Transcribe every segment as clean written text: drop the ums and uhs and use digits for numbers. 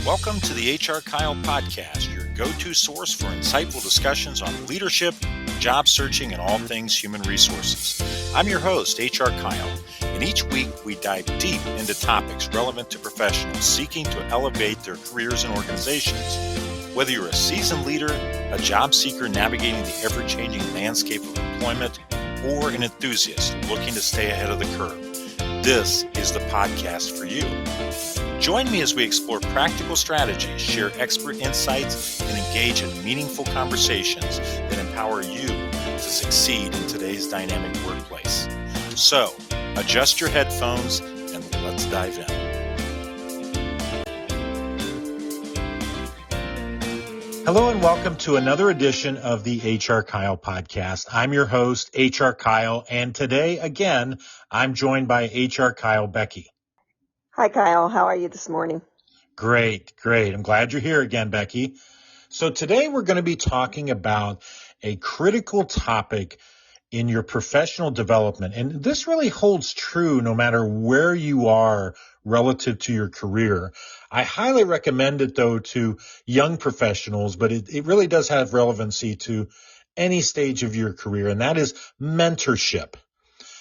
Welcome to the HR Kyle podcast, your go-to source for insightful discussions on leadership, job searching, and all things human resources. I'm your host, HR Kyle, and each week we dive deep into topics relevant to professionals seeking to elevate their careers and organizations. Whether you're a seasoned leader, a job seeker navigating the ever-changing landscape of employment, or an enthusiast looking to stay ahead of the curve, this is the podcast for you. Join me as we explore practical strategies, share expert insights, and engage in meaningful conversations that empower you to succeed in today's dynamic workplace. So, adjust your headphones and let's dive in. Hello and welcome to another edition of the HR Kyle podcast. I'm your host, HR Kyle, and today, again, I'm joined by HR Kyle Becki. Hi, Kyle. How are you this morning? Great. I'm glad you're here again, Becki. So today we're going to be talking about a critical topic in your professional development. And this really holds true no matter where you are relative to your career. I highly recommend it, though, to young professionals, but it really does have relevancy to any stage of your career, and that is mentorship.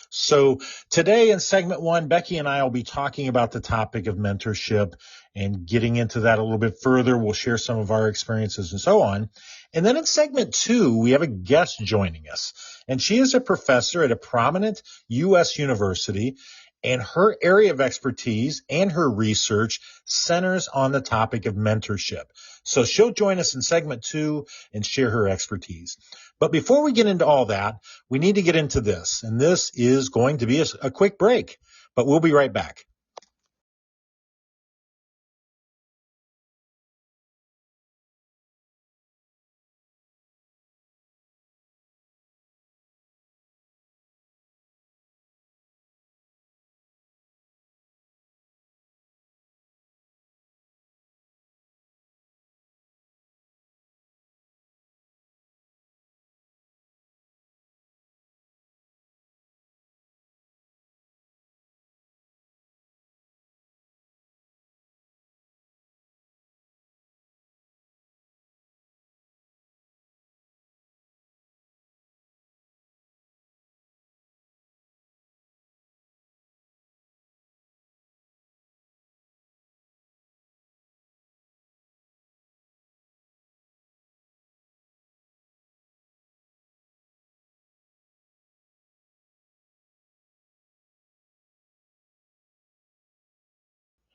So today in segment one, Becki and I will be talking about the topic of mentorship and getting into that a little bit further. We'll share some of our experiences and so on. And then in segment two, we have a guest joining us, and she is a professor at a prominent U.S. university, and her area of expertise and her research centers on the topic of mentorship. So she'll join us in segment two and share her expertise. But before we get into all that, we need to get into this, and this is going to be a quick break, but we'll be right back.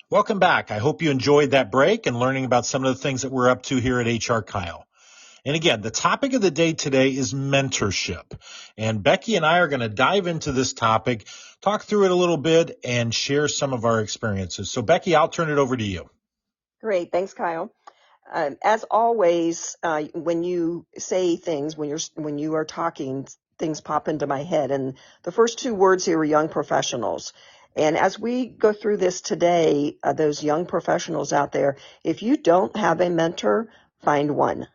Welcome back. I hope you enjoyed that break and learning about some of the things that we're up to here at HR Kyle. And again, the topic of the day today is mentorship. And Becki and I are going to dive into this topic, talk through it a little bit, and share some of our experiences. So Becki, I'll turn it over to you. Great. Thanks, Kyle. As always, when you say things, when you are talking, things pop into my head. And the first two words here are young professionals. And as we go through this today, those young professionals out there, if you don't have a mentor, find one.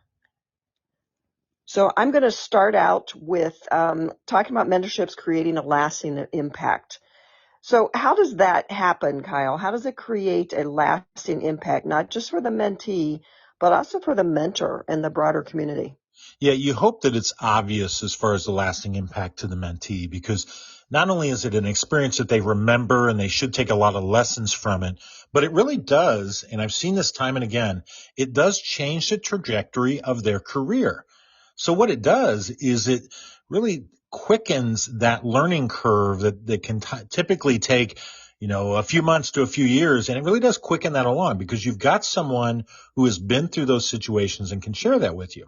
So I'm going to start out with talking about mentorships creating a lasting impact. So how does that happen, Kyle? How does it create a lasting impact, not just for the mentee, but also for the mentor and the broader community? Yeah, you hope that it's obvious as far as the lasting impact to the mentee, because not only is it an experience that they remember and they should take a lot of lessons from it, but it really does, and I've seen this time and again, it does change the trajectory of their career. So what it does is it really quickens that learning curve that can typically take, a few months to a few years, and it really does quicken that along because you've got someone who has been through those situations and can share that with you.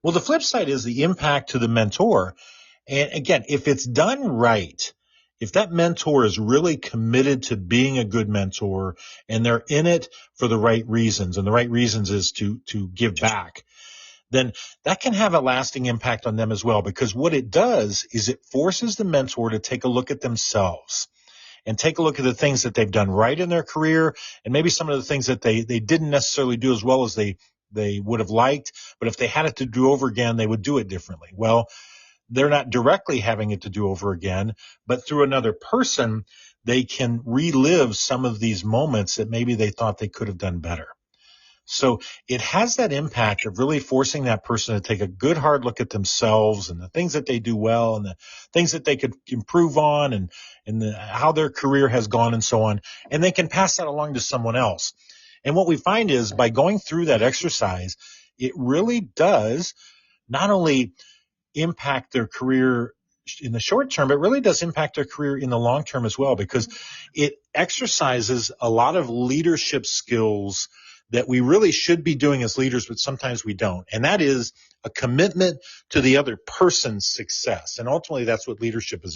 Well, the flip side is the impact to the mentor. And again, if it's done right, if that mentor is really committed to being a good mentor and they're in it for the right reasons, and the right reasons is to give back, then that can have a lasting impact on them as well, because what it does is it forces the mentor to take a look at themselves and take a look at the things that they've done right in their career and maybe some of the things that they didn't necessarily do as well as they would have liked, but if they had it to do over again, they would do it differently. Well, they're not directly having it to do over again, but through another person, they can relive some of these moments that maybe they thought they could have done better. So it has that impact of really forcing that person to take a good hard look at themselves and the things that they do well and the things that they could improve on and how their career has gone and so on. And they can pass that along to someone else. And what we find is by going through that exercise, it really does not only impact their career in the short term, it really does impact their career in the long term as well, because it exercises a lot of leadership skills that we really should be doing as leaders, but sometimes we don't. And that is a commitment to the other person's success. And ultimately, that's what leadership is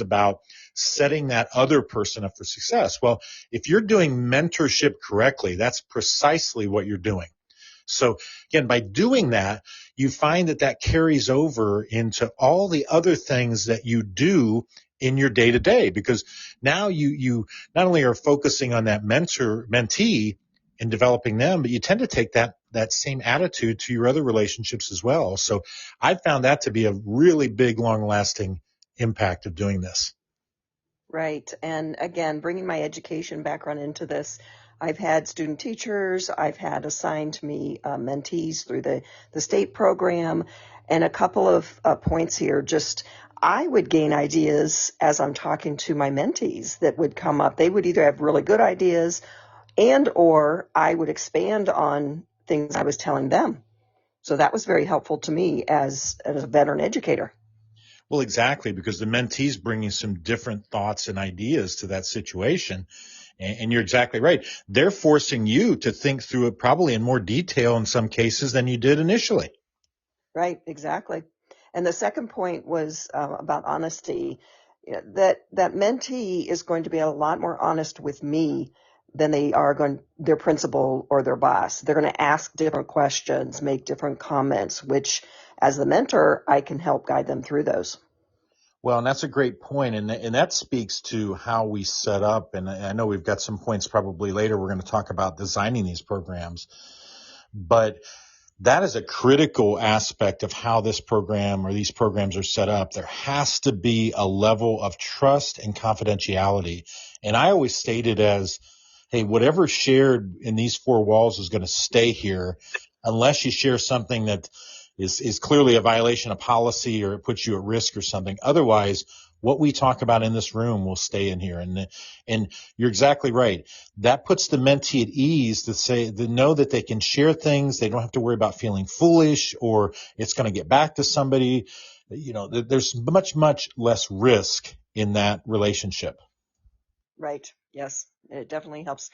about setting that other person up for success. Well, if you're doing mentorship correctly, that's precisely what you're doing. So again, by doing that, you find that that carries over into all the other things that you do in your day to day, because now you not only are focusing on that mentee and developing them, but you tend to take that same attitude to your other relationships as well. So I found that to be a really big, long lasting impact of doing this. Right. And again, bringing my education background into this, I've had student teachers, I've had assigned to me mentees through the state program, and a couple of points here. Just I would gain ideas as I'm talking to my mentees that would come up. They would either have really good ideas and or I would expand on things I was telling them. So that was very helpful to me as a veteran educator. Well, exactly, because the mentee's bringing some different thoughts and ideas to that situation. And you're exactly right. They're forcing you to think through it probably in more detail in some cases than you did initially. Right, exactly. And the second point was about honesty. That mentee is going to be a lot more honest with me than they are going their principal or their boss. They're going to ask different questions, make different comments, which as the mentor, I can help guide them through those. Well, and that's a great point, and that speaks to how we set up. And I know we've got some points probably later. We're going to talk about designing these programs, but that is a critical aspect of how this program or these programs are set up. There has to be a level of trust and confidentiality. And I always state it as, hey, whatever's shared in these four walls is going to stay here unless you share something that is clearly a violation of policy or it puts you at risk or something. Otherwise, what we talk about in this room will stay in here. And you're exactly right. That puts the mentee at ease to know that they can share things. They don't have to worry about feeling foolish or it's going to get back to somebody. You know, there's much, much less risk in that relationship. Right. Yes. It definitely helps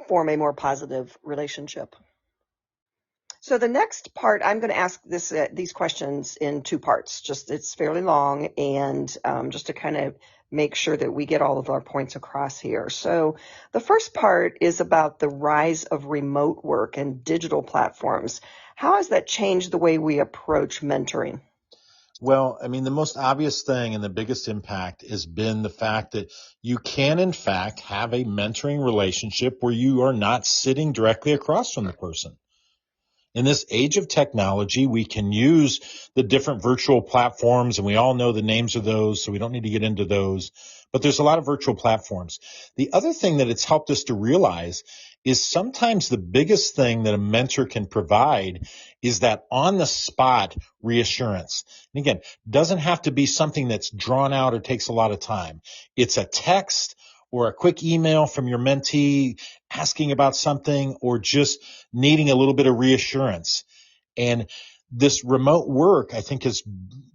form a more positive relationship. So the next part, I'm going to ask these questions in two parts. Just it's fairly long, and just to kind of make sure that we get all of our points across here. So the first part is about the rise of remote work and digital platforms. How has that changed the way we approach mentoring? Well, I mean, the most obvious thing and the biggest impact has been the fact that you can, in fact, have a mentoring relationship where you are not sitting directly across from the person. In this age of technology, we can use the different virtual platforms, and we all know the names of those, so we don't need to get into those. But there's a lot of virtual platforms. The other thing that it's helped us to realize is sometimes the biggest thing that a mentor can provide is that on the spot reassurance. And again, doesn't have to be something that's drawn out or takes a lot of time. It's a text or a quick email from your mentee asking about something or just needing a little bit of reassurance. And this remote work, I think, has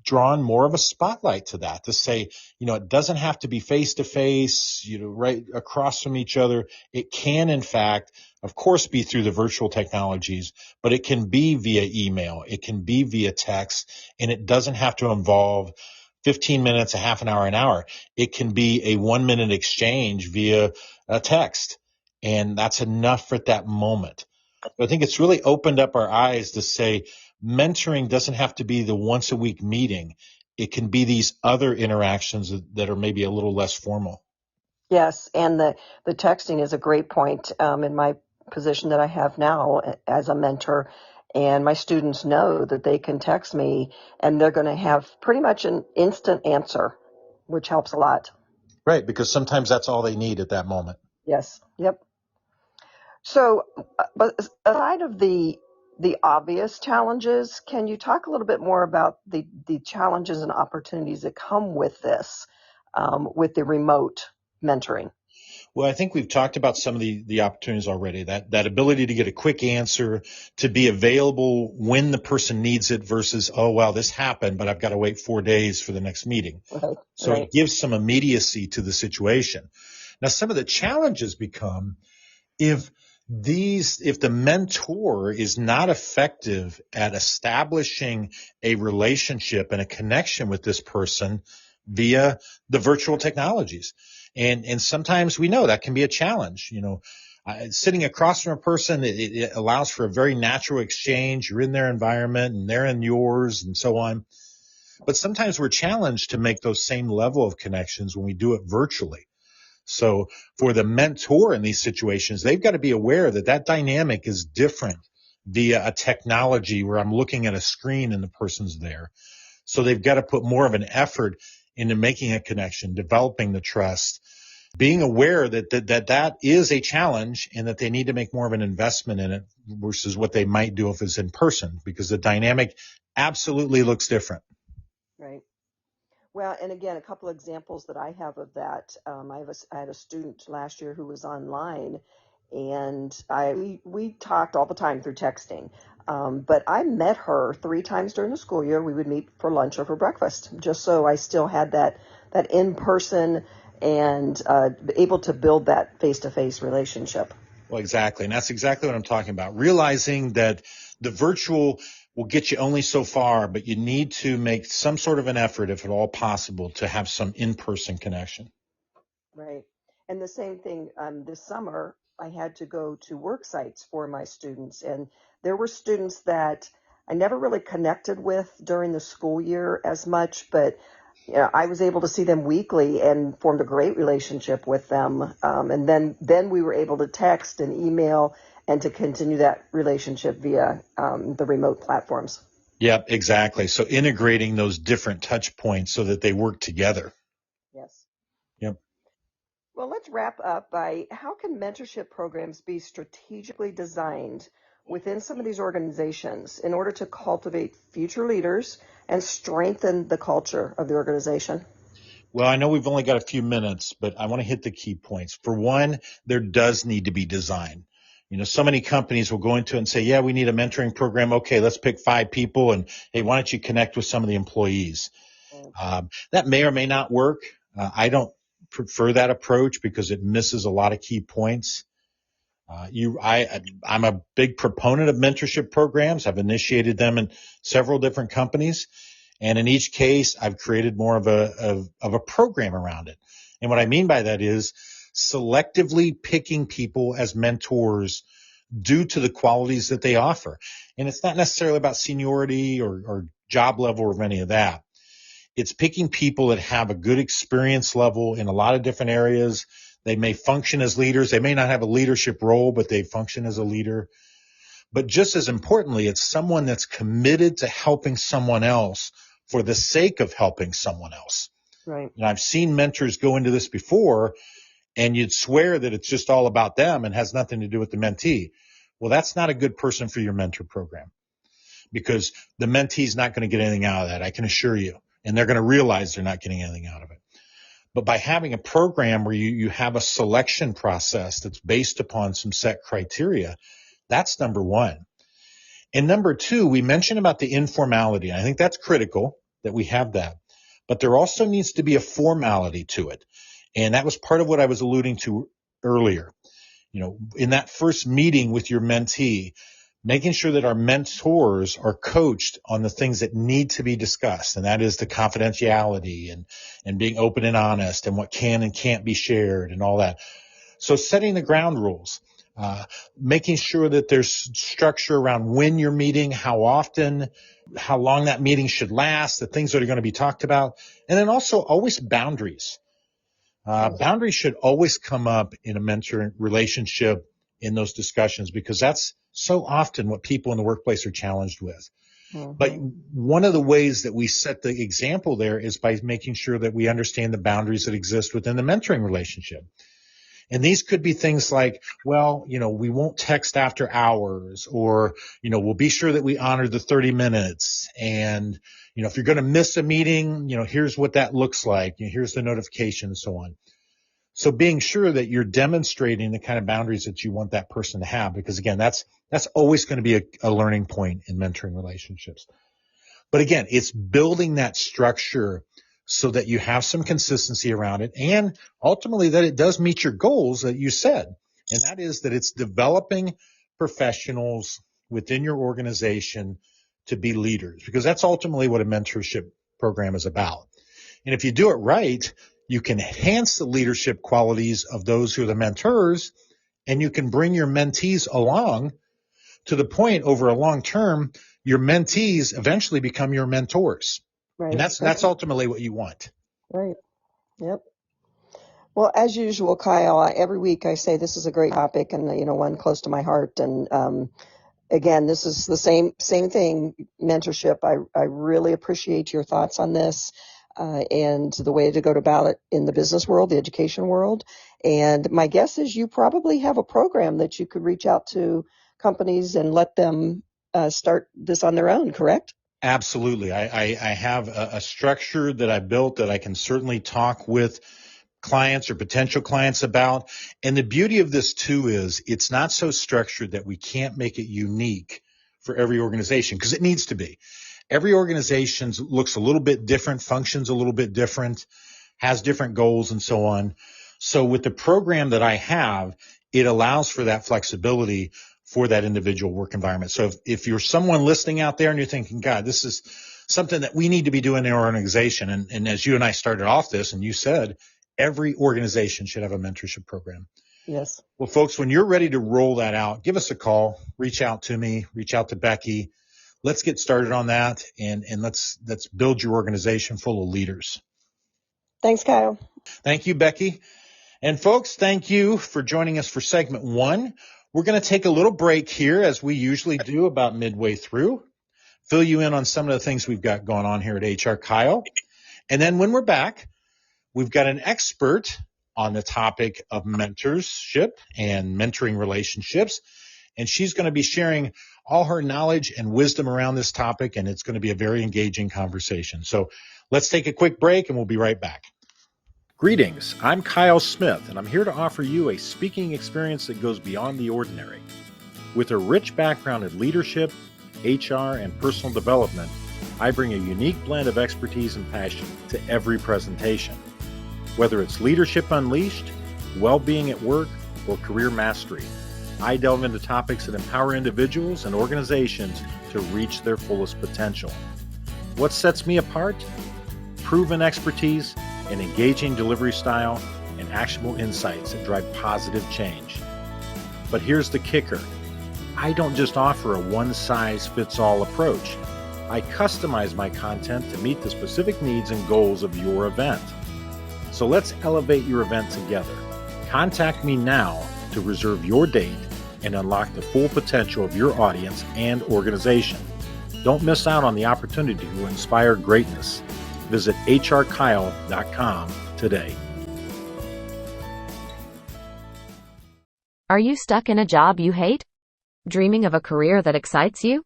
drawn more of a spotlight to that, to say, you know, it doesn't have to be face to face, you know, right across from each other. It can, in fact, of course, be through the virtual technologies, but it can be via email. It can be via text, and it doesn't have to involve 15 minutes, a half an hour, an hour. It can be a 1 minute exchange via a text, and that's enough at that moment. So I think it's really opened up our eyes to say mentoring doesn't have to be the once a week meeting. It can be these other interactions that are maybe a little less formal. Yes, and the texting is a great point in my position that I have now as a mentor. And my students know that they can text me and they're going to have pretty much an instant answer, which helps a lot. Right, because sometimes that's all they need at that moment. Yes, yep. So, but aside of the obvious challenges, can you talk a little bit more about the challenges and opportunities that come with this, with the remote mentoring? Well, I think we've talked about some of the opportunities already. That ability to get a quick answer, to be available when the person needs it versus, oh, well, this happened, but I've got to wait 4 days for the next meeting. Right, So right, it gives some immediacy to the situation. Now, some of the challenges become if if the mentor is not effective at establishing a relationship and a connection with this person via the virtual technologies. And sometimes we know that can be a challenge. Sitting across from a person, it allows for a very natural exchange. You're in their environment and they're in yours and so on. But sometimes we're challenged to make those same level of connections when we do it virtually. So for the mentor in these situations, they've got to be aware that that dynamic is different via a technology where I'm looking at a screen and the person's there. So they've got to put more of an effort into making a connection, developing the trust, being aware that is a challenge and that they need to make more of an investment in it versus what they might do if it's in person, because the dynamic absolutely looks different. right. Well, and again, a couple of examples that I have of that. I had a student last year who was online, and we talked all the time through texting. But I met her 3 times during the school year. We would meet for lunch or for breakfast, just so I still had that in person and able to build that face to face relationship. Well, exactly. And that's exactly what I'm talking about. Realizing that the virtual will get you only so far, but you need to make some sort of an effort, if at all possible, to have some in-person connection. Right. And the same thing, this summer, I had to go to work sites for my students. And there were students that I never really connected with during the school year as much, but I was able to see them weekly and formed a great relationship with them. And then we were able to text and email and to continue that relationship via the remote platforms. Yep, exactly. So integrating those different touch points so that they work together. Yes. Yep. Well, let's wrap up by how can mentorship programs be strategically designed within some of these organizations in order to cultivate future leaders and strengthen the culture of the organization? Well, I know we've only got a few minutes, but I want to hit the key points. For one, there does need to be design. So many companies will go into it and say, yeah, we need a mentoring program. Okay, let's pick 5 people and hey, why don't you connect with some of the employees? Mm, That may or may not work. I don't prefer that approach because it misses a lot of key points. I'm a big proponent of mentorship programs. I've initiated them in several different companies. And in each case, I've created more of a program around it. And what I mean by that is selectively picking people as mentors due to the qualities that they offer. And it's not necessarily about seniority or job level or any of that. It's picking people that have a good experience level in a lot of different areas. They may function as leaders. They may not have a leadership role, but they function as a leader. But just as importantly, it's someone that's committed to helping someone else for the sake of helping someone else. right. And I've seen mentors go into this before, and you'd swear that it's just all about them and has nothing to do with the mentee. Well, that's not a good person for your mentor program because the mentee's not going to get anything out of that, I can assure you. And they're going to realize they're not getting anything out of it. But by having a program where you have a selection process that's based upon some set criteria, that's number one. And number two, we mentioned about the informality. I think that's critical that we have that. But there also needs to be a formality to it. And that was part of what I was alluding to earlier. In that first meeting with your mentee, making sure that our mentors are coached on the things that need to be discussed. And that is the confidentiality and being open and honest and what can and can't be shared and all that. So setting the ground rules, making sure that there's structure around when you're meeting, how often, how long that meeting should last, the things that are going to be talked about, and then also always boundaries. Boundaries should always come up in a mentoring relationship in those discussions because that's so often what people in the workplace are challenged with. But Mm-hmm. one of the ways that we set the example there is by making sure that we understand the boundaries that exist within the mentoring relationship. And these could be things like, well, we won't text after hours, or, we'll be sure that we honor the 30 minutes. And, if you're going to miss a meeting, here's what that looks like. Here's the notification and so on. So being sure that you're demonstrating the kind of boundaries that you want that person to have, because again, that's always going to be a learning point in mentoring relationships. But again, it's building that structure so that you have some consistency around it, and ultimately that it does meet your goals that you said. And that is that it's developing professionals within your organization to be leaders, because that's ultimately what a mentorship program is about. And if you do it right, you can enhance the leadership qualities of those who are the mentors, and you can bring your mentees along to the point over a long term, your mentees eventually become your mentors. Right. And that's ultimately what you want. Right. Yep. Well, as usual, Kyle, every week I say this is a great topic and, one close to my heart. And again, this is the same thing, mentorship. I really appreciate your thoughts on this and the way to go about it in the business world, the education world. And my guess is you probably have a program that you could reach out to companies and let them start this on their own, correct? Absolutely. I have a structure that I built that I can certainly talk with clients or potential clients about. And the beauty of this too is it's not so structured that we can't make it unique for every organization, because it needs to be. Every organization looks a little bit different, functions a little bit different, has different goals and so on. So with the program that I have, it allows for that flexibility for that individual work environment. So if you're someone listening out there and you're thinking, God, this is something that we need to be doing in our organization. And as you and I started off this, and you said, every organization should have a mentorship program. Yes. Well, folks, when you're ready to roll that out, give us a call, reach out to me, reach out to Becki. Let's get started on that, and let's build your organization full of leaders. Thanks, Kyle. Thank you, Becki. And folks, thank you for joining us for segment 1. We're going to take a little break here, as we usually do about midway through, fill you in on some of the things we've got going on here at HR Kyle. And then when we're back, we've got an expert on the topic of mentorship and mentoring relationships. And she's going to be sharing all her knowledge and wisdom around this topic, and it's going to be a very engaging conversation. So let's take a quick break, and we'll be right back. Greetings, I'm Kyle Smith, and I'm here to offer you a speaking experience that goes beyond the ordinary. With a rich background in leadership, HR, and personal development, I bring a unique blend of expertise and passion to every presentation. Whether it's leadership unleashed, well-being at work, or career mastery, I delve into topics that empower individuals and organizations to reach their fullest potential. What sets me apart? Proven expertise, an engaging delivery style, and actionable insights that drive positive change. But here's the kicker. I don't just offer a one-size-fits-all approach. I customize my content to meet the specific needs and goals of your event. So let's elevate your event together. Contact me now to reserve your date and unlock the full potential of your audience and organization. Don't miss out on the opportunity to inspire greatness. Visit hrkyle.com today. Are you stuck in a job you hate? Dreaming of a career that excites you?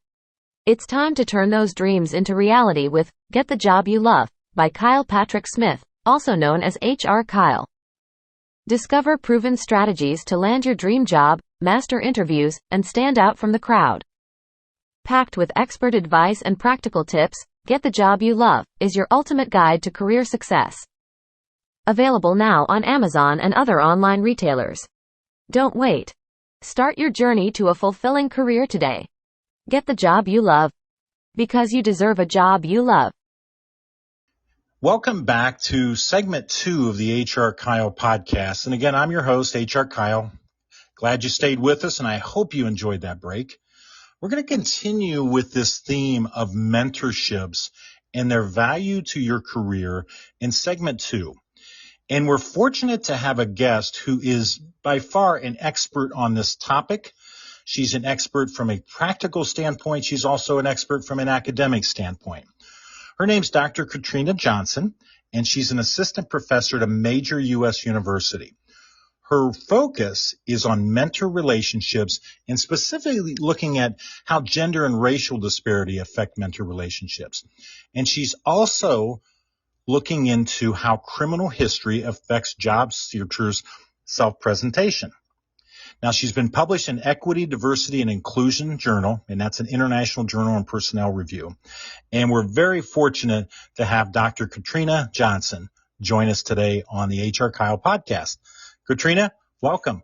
It's time to turn those dreams into reality with Get the Job You Love by Kyle Patrick Smith, also known as HR Kyle. Discover proven strategies to land your dream job, master interviews, and stand out from the crowd. Packed with expert advice and practical tips, Get the Job You Love is your ultimate guide to career success. Available now on Amazon and other online retailers. Don't wait. Start your journey to a fulfilling career today. Get the job you love, because you deserve a job you love. Welcome back to segment 2 of the HR Kyle podcast. And again, I'm your host, HR Kyle. Glad you stayed with us, and I hope you enjoyed that break. We're going to continue with this theme of mentorships and their value to your career in segment 2. And we're fortunate to have a guest who is by far an expert on this topic. She's an expert from a practical standpoint. She's also an expert from an academic standpoint. Her name's Dr. Katrina Johnson, and she's an assistant professor at a major U.S. university. Her focus is on mentor relationships and specifically looking at how gender and racial disparity affect mentor relationships. And she's also looking into how criminal history affects job searchers' self-presentation. Now, she's been published in Equity, Diversity, and Inclusion Journal, and that's an international journal on personnel review. And we're very fortunate to have Dr. Katrina Johnson join us today on the HR Kyle podcast. Katrina, welcome.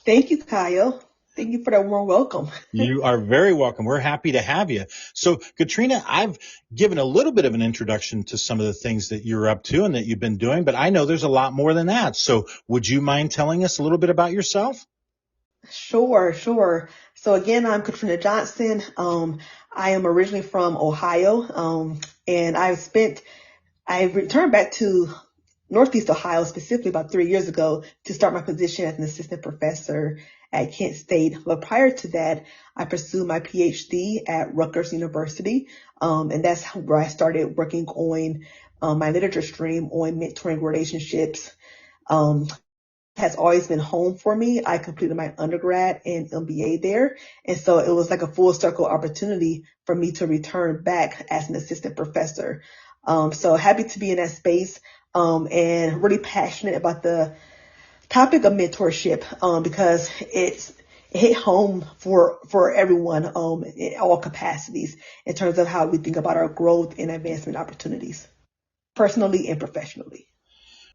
Thank you, Kyle. Thank you for that warm welcome. You are very welcome. We're happy to have you. So, Katrina, I've given a little bit of an introduction to some of the things that you're up to and that you've been doing, but I know there's a lot more than that. So would you mind telling us a little bit about yourself? Sure. So again, I'm Katrina Johnson. I am originally from Ohio, and I returned back to Northeast Ohio specifically about 3 years ago to start my position as an assistant professor at Kent State. But prior to that, I pursued my PhD at Rutgers University, and that's where I started working on my literature stream on mentoring relationships. Has always been home for me. I completed my undergrad and MBA there. And so it was like a full circle opportunity for me to return back as an assistant professor. So happy to be in that space, and really passionate about the topic of mentorship, because it hit home for everyone, in all capacities in terms of how we think about our growth and advancement opportunities, personally and professionally.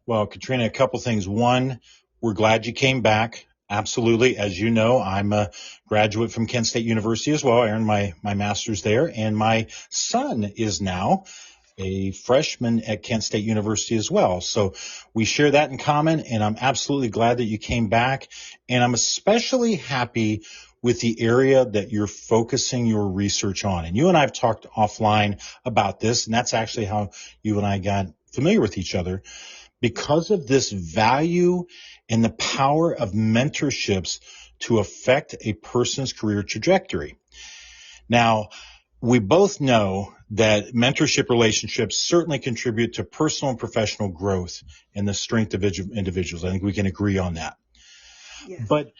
Well, Katrina, a couple things. One, we're glad you came back. Absolutely. As you know, I'm a graduate from Kent State University as well. I earned my master's there, and my son is now a freshman at Kent State University as well. So we share that in common, and I'm absolutely glad that you came back. And I'm especially happy with the area that you're focusing your research on. And you and I have talked offline about this, and that's actually how you and I got familiar with each other, because of this value and the power of mentorships to affect a person's career trajectory. Now, we both know that mentorship relationships certainly contribute to personal and professional growth and the strength of individuals. I think we can agree on that. Yes. But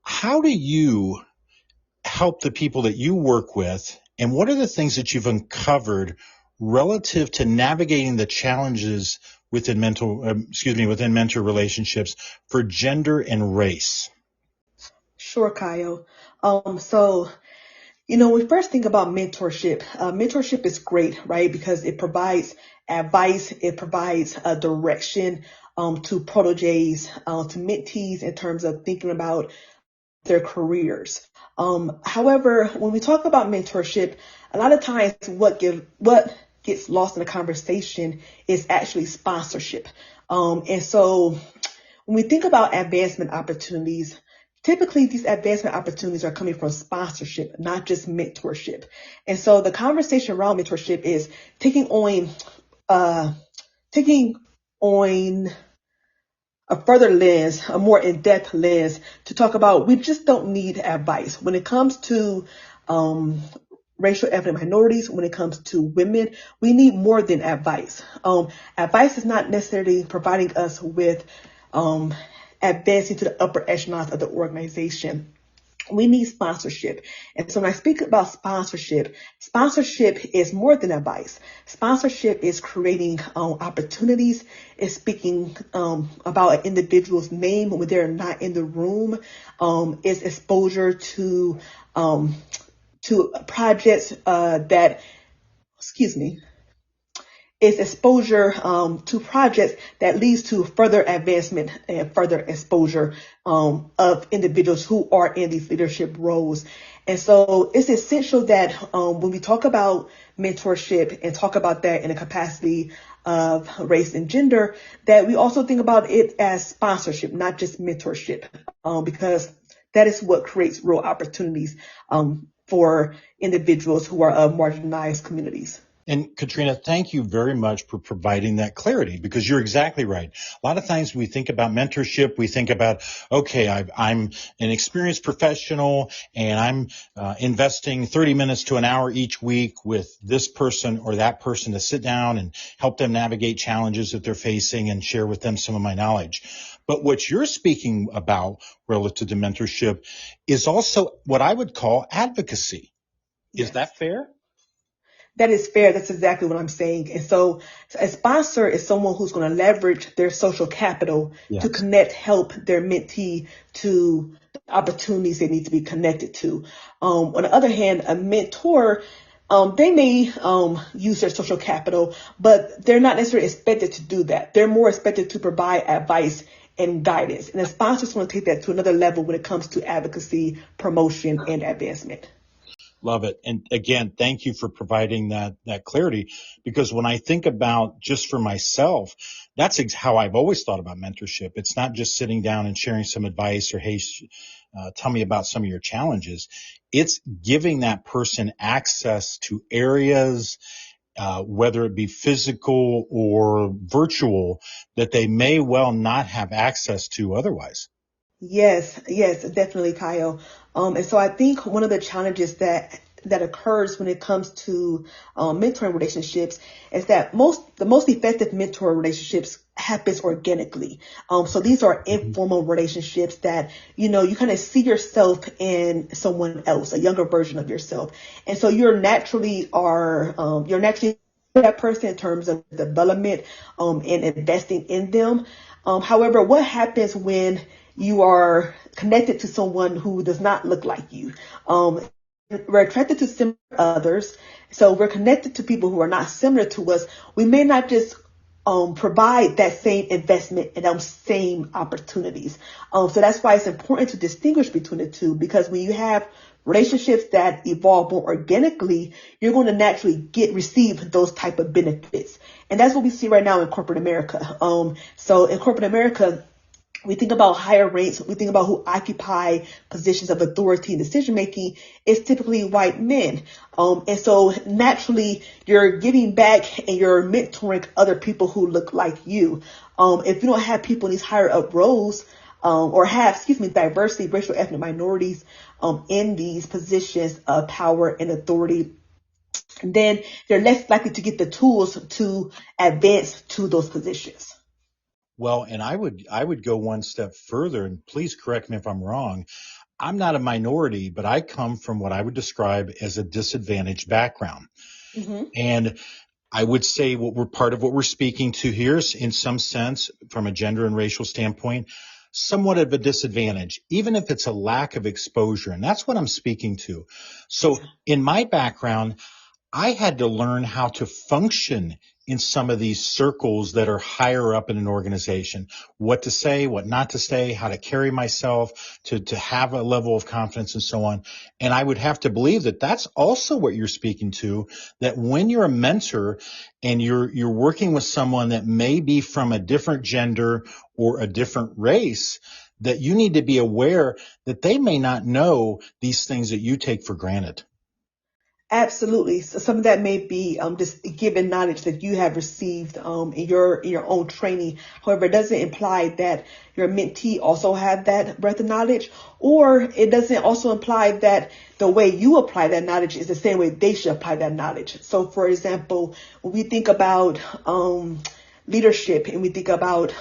how do you help the people that you work with, and what are the things that you've uncovered relative to navigating the challenges within mentor relationships for gender and race? Sure, Kyle. So, when we first think about mentorship is great, right? Because it provides advice, it provides a direction, to proteges, to mentees in terms of thinking about their careers. However, when we talk about mentorship, a lot of times what gets lost in the conversation is actually sponsorship. And so when we think about advancement opportunities, typically these advancement opportunities are coming from sponsorship, not just mentorship. And so the conversation around mentorship is taking on a further lens, a more in-depth lens to talk about we just don't need advice. When it comes to racial ethnic minorities, when it comes to women, we need more than advice. Advice is not necessarily providing us with advancing to the upper echelons of the organization. We need sponsorship. And so when I speak about sponsorship is more than advice. Sponsorship is creating opportunities. It's speaking about an individual's name when they're not in the room. It's exposure to projects is exposure to projects that leads to further advancement and further exposure of individuals who are in these leadership roles. And so it's essential that when we talk about mentorship and talk about that in a capacity of race and gender, that we also think about it as sponsorship, not just mentorship, because that is what creates real opportunities for individuals who are of marginalized communities. And Katrina, thank you very much for providing that clarity, because you're exactly right. A lot of times we think about mentorship, we think about, okay, I'm an experienced professional and I'm investing 30 minutes to an hour each week with this person or that person to sit down and help them navigate challenges that they're facing and share with them some of my knowledge. But what you're speaking about relative to mentorship is also what I would call advocacy. Is Yes. that fair? That is fair. That's exactly what I'm saying. And so a sponsor is someone who's going to leverage their social capital to Yes. connect, help their mentee to the opportunities they need to be connected to. On the other hand, a mentor, they may use their social capital, but they're not necessarily expected to do that. They're more expected to provide advice and guidance. And a sponsor is going to take that to another level when it comes to advocacy, promotion, and advancement. Love it. And again, thank you for providing that clarity, because when I think about just for myself, that's how I've always thought about mentorship. It's not just sitting down and sharing some advice or, hey, tell me about some of your challenges. It's giving that person access to areas, whether it be physical or virtual, that they may well not have access to otherwise. Yes, yes, definitely, Kyle. And so I think one of the challenges that occurs when it comes to mentoring relationships is that the most effective mentor relationships happens organically. So these are informal relationships that you kind of see yourself in someone else, a younger version of yourself, and so you're naturally that person in terms of development and investing in them. However, what happens when you are connected to someone who does not look like you? We're attracted to similar others. So we're connected to people who are not similar to us. We may not just provide that same investment and those same opportunities. So that's why it's important to distinguish between the two, because when you have relationships that evolve more organically, you're going to naturally receive those type of benefits. And that's what we see right now in corporate America. So in corporate America, we think about higher rates, we think about who occupy positions of authority and decision making, it's typically white men. And so naturally you're giving back and you're mentoring other people who look like you. If you don't have people in these higher up roles, or have, diversity, racial, ethnic minorities, in these positions of power and authority, then they're less likely to get the tools to advance to those positions. Well, and I would go one step further, and please correct me if I'm wrong. I'm not a minority, but I come from what I would describe as a disadvantaged background. Mm-hmm. And I would say part of what we're speaking to here is, in some sense, from a gender and racial standpoint, somewhat of a disadvantage, even if it's a lack of exposure. And that's what I'm speaking to. So in my background, I had to learn how to function in some of these circles that are higher up in an organization, what to say, what not to say, how to carry myself, to have a level of confidence and so on. And I would have to believe that that's also what you're speaking to, that when you're a mentor and you're working with someone that may be from a different gender or a different race, that you need to be aware that they may not know these things that you take for granted. Absolutely. So some of that may be just given knowledge that you have received in your own training. However, it doesn't imply that your mentee also have that breadth of knowledge, or it doesn't also imply that the way you apply that knowledge is the same way they should apply that knowledge. So, for example, when we think about leadership and we think about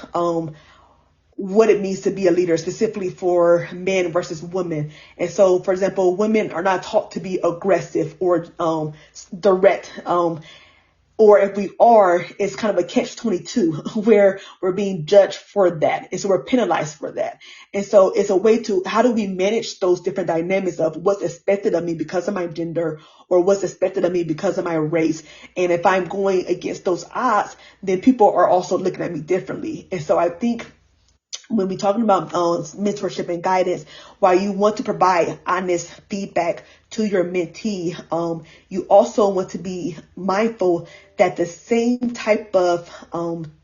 what it means to be a leader, specifically for men versus women. And so, for example, women are not taught to be aggressive or direct. Or if we are, it's kind of a catch-22 where we're being judged for that. And so we're penalized for that. And so it's a way to, how do we manage those different dynamics of what's expected of me because of my gender or what's expected of me because of my race. And if I'm going against those odds, then people are also looking at me differently. And so I think when we're talking about mentorship and guidance, while you want to provide honest feedback to your mentee, you also want to be mindful that the same type of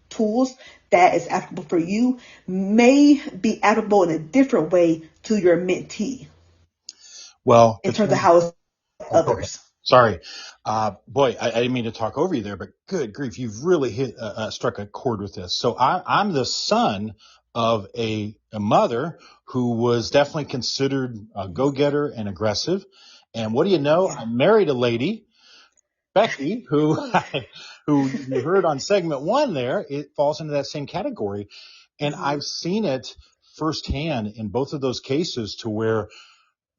tools that is applicable for you may be applicable in a different way to your mentee Well, in terms of Katrina, how it's oh, go ahead. others. Sorry. Boy, I didn't mean to talk over you there, but good grief, you've really struck a chord with this. So I'm the son of a mother who was definitely considered a go-getter and aggressive. And what do you know? Yeah. I married a lady, Becki, who you heard on segment one there. It falls into that same category. And Mm-hmm. I've seen it firsthand in both of those cases to where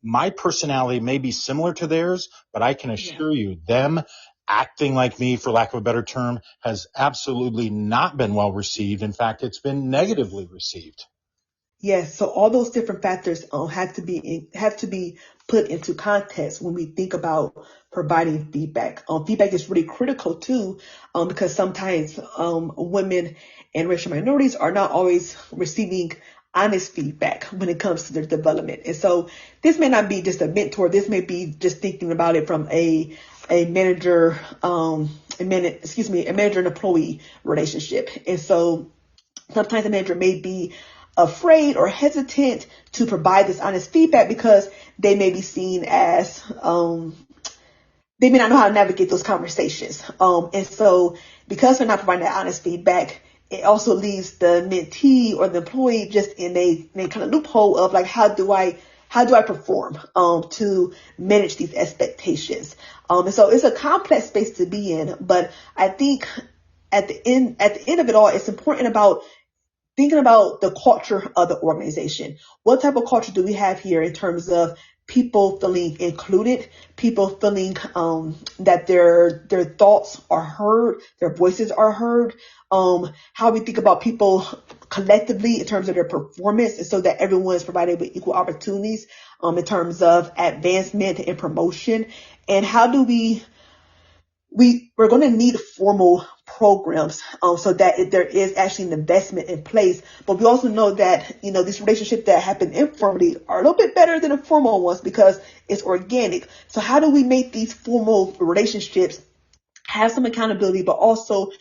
my personality may be similar to theirs, but I can Yeah. assure you, them acting like me, for lack of a better term, has absolutely not been well received. In fact, it's been Yes. negatively received. Yes, so all those different factors have to be put into context when we think about providing feedback. Feedback is really critical too, because sometimes women and racial minorities are not always receiving honest feedback when it comes to their development. And so this may not be just a mentor. This may be just thinking about it from a manager a manager and employee relationship. And so sometimes the manager may be afraid or hesitant to provide this honest feedback because they may be seen as they may not know how to navigate those conversations. And so because they're not providing that honest feedback, it also leaves the mentee or the employee just in a kind of loophole of like, how do I perform to manage these expectations? And so it's a complex space to be in, but I think at the end of it all, it's important about thinking about the culture of the organization. What type of culture do we have here in terms of people feeling included, people feeling that their thoughts are heard, their voices are heard, how we think about people collectively in terms of their performance, and so that everyone is provided with equal opportunities in terms of advancement and promotion, and how do we're going to need formal programs so that there is actually an investment in place. But we also know that, these relationships that happen informally are a little bit better than the formal ones because it's organic. So how do we make these formal relationships have some accountability, but also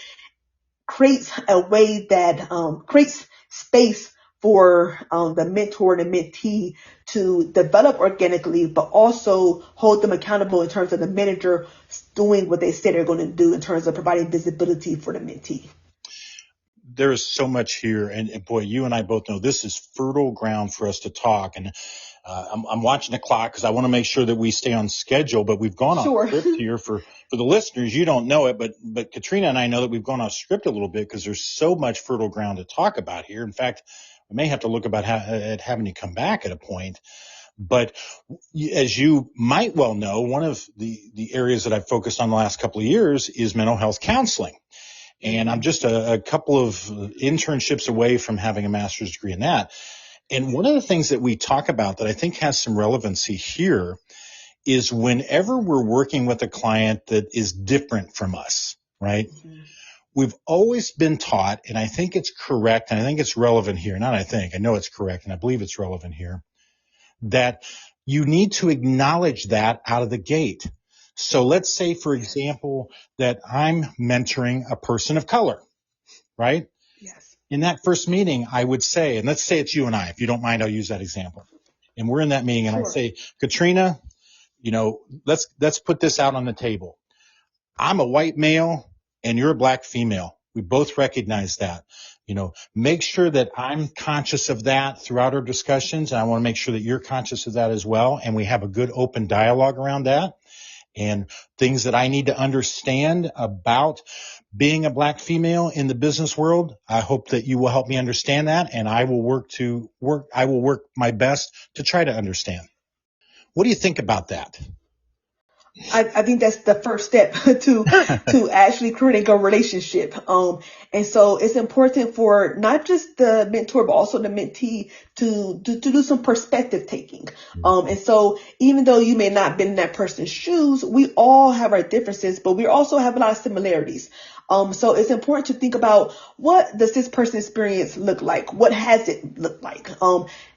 creates a way that creates space for the mentor and the mentee to develop organically, but also hold them accountable in terms of the manager doing what they said they're going to do in terms of providing visibility for the mentee. There is so much here, and boy, you and I both know this is fertile ground for us to talk. And I'm watching the clock because I want to make sure that we stay on schedule. But we've gone off Sure. script here for the listeners. You don't know it, but Katrina and I know that we've gone off script a little bit because there's so much fertile ground to talk about here. In fact, we may have to look about at having you come back at a point. But as you might well know, one of the areas that I've focused on the last couple of years is mental health counseling. And I'm just a couple of internships away from having a master's degree in that. And one of the things that we talk about that I think has some relevancy here is whenever we're working with a client that is different from us, right? Mm-hmm. We've always been taught, and I think it's correct, and I think it's relevant here. Not I know it's correct, and I believe it's relevant here, that you need to acknowledge that out of the gate. So let's say, for example, that I'm mentoring a person of color, right? Yes. In that first meeting, I would say, and let's say it's you and I, if you don't mind, I'll use that example. And we're in that meeting and I Sure. say, Katrina, let's put this out on the table. I'm a white male and you're a black female. We both recognize that. Make sure that I'm conscious of that throughout our discussions. And I want to make sure that you're conscious of that as well. And we have a good open dialogue around that. And things that I need to understand about being a black female in the business world, I hope that you will help me understand that, and I will work my best to try to understand. What do you think about that? I think that's the first step to actually creating a relationship. And so it's important for not just the mentor, but also the mentee to do some perspective taking. And so even though you may not have been in that person's shoes, we all have our differences, but we also have a lot of similarities. So it's important to think about, what does this person's experience look like? What has it looked like?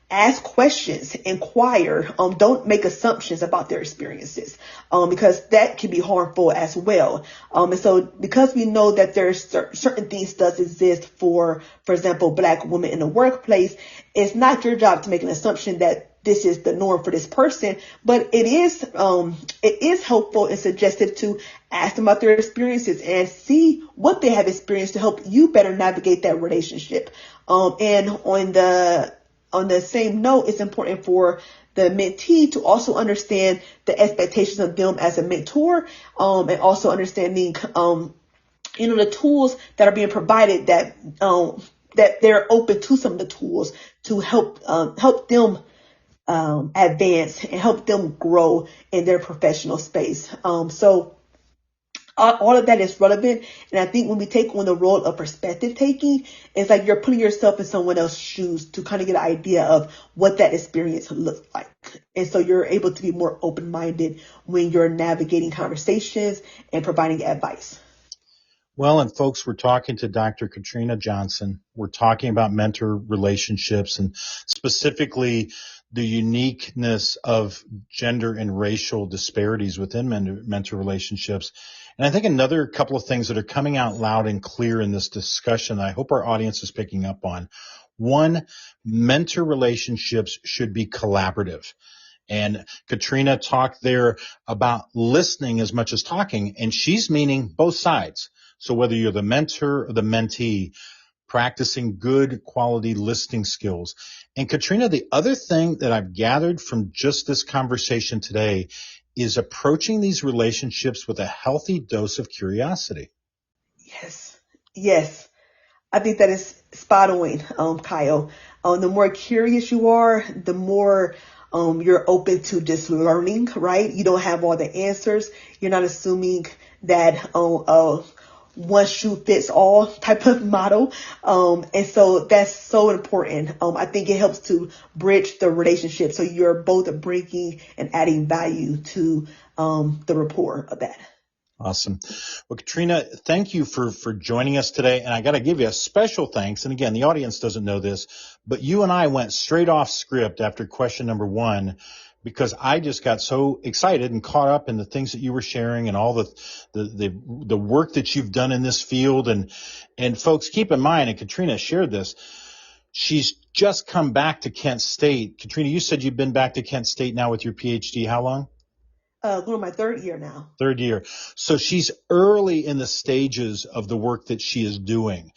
Ask questions, inquire, don't make assumptions about their experiences, because that can be harmful as well. And so because we know that there's certain things does exist for example, black women in the workplace, it's not your job to make an assumption that this is the norm for this person. But it is helpful and suggestive to ask them about their experiences and see what they have experienced to help you better navigate that relationship. And on the same note, it's important for the mentee to also understand the expectations of them as a mentor, and also understanding, the tools that are being provided, that they're open to some of the tools to help them advance and help them grow in their professional space. So all of that is relevant. And I think when we take on the role of perspective taking, it's like you're putting yourself in someone else's shoes to kind of get an idea of what that experience looks like. And so you're able to be more open-minded when you're navigating conversations and providing advice. Well, and folks, we're talking to Dr. Katrina Johnson. We're talking about mentor relationships and specifically the uniqueness of gender and racial disparities within mentor relationships. And I think another couple of things that are coming out loud and clear in this discussion, I hope our audience is picking up on. One, mentor relationships should be collaborative. And Katrina talked there about listening as much as talking, and she's meaning both sides. So whether you're the mentor or the mentee, practicing good quality listening skills. And Katrina, the other thing that I've gathered from just this conversation today is approaching these relationships with a healthy dose of curiosity. Yes. I think that is spot on, Kyle. The more curious you are, the more you're open to just learning, right? You don't have all the answers. You're not assuming that one shoe fits all type of model. And so that's so important. I think it helps to bridge the relationship. So you're both bringing and adding value to the rapport of that. Awesome. Well, Katrina, thank you for joining us today. And I got to give you a special thanks. And again, the audience doesn't know this, but you and I went straight off script after question number 1, because I just got so excited and caught up in the things that you were sharing and all the work that you've done in this field. And folks, keep in mind, and Katrina shared this, she's just come back to Kent State. Katrina, you said you've been back to Kent State now with your PhD. How long? Going on my third year now. Third year. So she's early in the stages of the work that she is doing.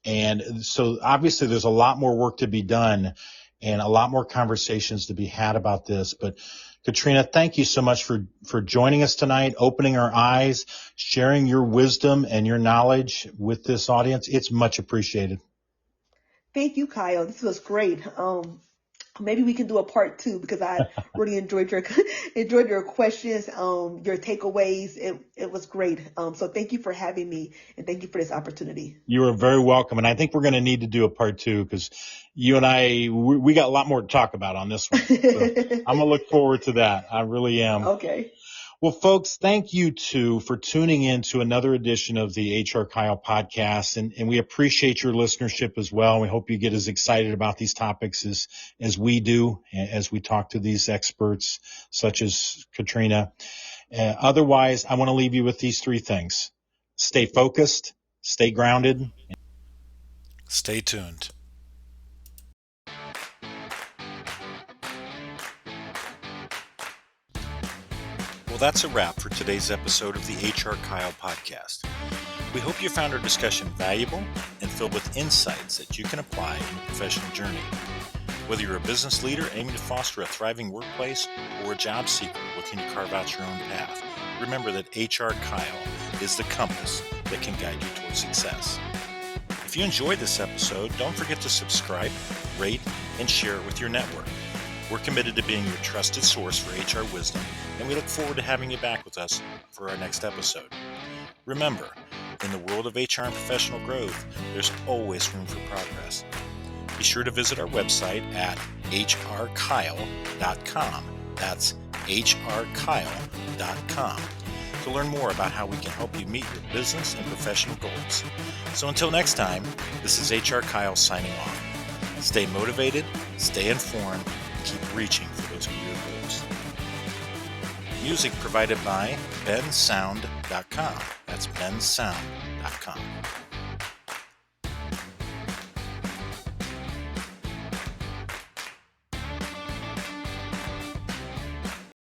And so obviously there's a lot more work to be done and a lot more conversations to be had about this. But Katrina, thank you so much for joining us tonight, opening our eyes, sharing your wisdom and your knowledge with this audience. It's much appreciated. Thank you, Kyle. This was great. Maybe we can do a part 2 because I really enjoyed your questions, your takeaways. It was great. So thank you for having me and thank you for this opportunity. You are very welcome. And I think we're going to need to do a part 2 because you and I, we got a lot more to talk about on this one. So I'm going to look forward to that. I really am. Okay. Well, folks, thank you too for tuning in to another edition of the HR Kyle podcast. And we appreciate your listenership as well. We hope you get as excited about these topics as we do, as we talk to these experts such as Katrina. Otherwise, I want to leave you with these 3 things. Stay focused, stay grounded, stay tuned. Well, that's a wrap for today's episode of the HR Kyle podcast. We hope you found our discussion valuable and filled with insights that you can apply in your professional journey. Whether you're a business leader aiming to foster a thriving workplace or a job seeker looking to carve out your own path, remember that HR Kyle is the compass that can guide you towards success. If you enjoyed this episode, don't forget to subscribe, rate, and share it with your network. We're committed to being your trusted source for HR wisdom, and we look forward to having you back with us for our next episode. Remember, in the world of HR and professional growth, there's always room for progress. Be sure to visit our website at hrkyle.com. That's hrkyle.com to learn more about how we can help you meet your business and professional goals. So until next time, this is HR Kyle signing off. Stay motivated, stay informed, and keep reaching for those career goals. Music provided by bensound.com. That's bensound.com.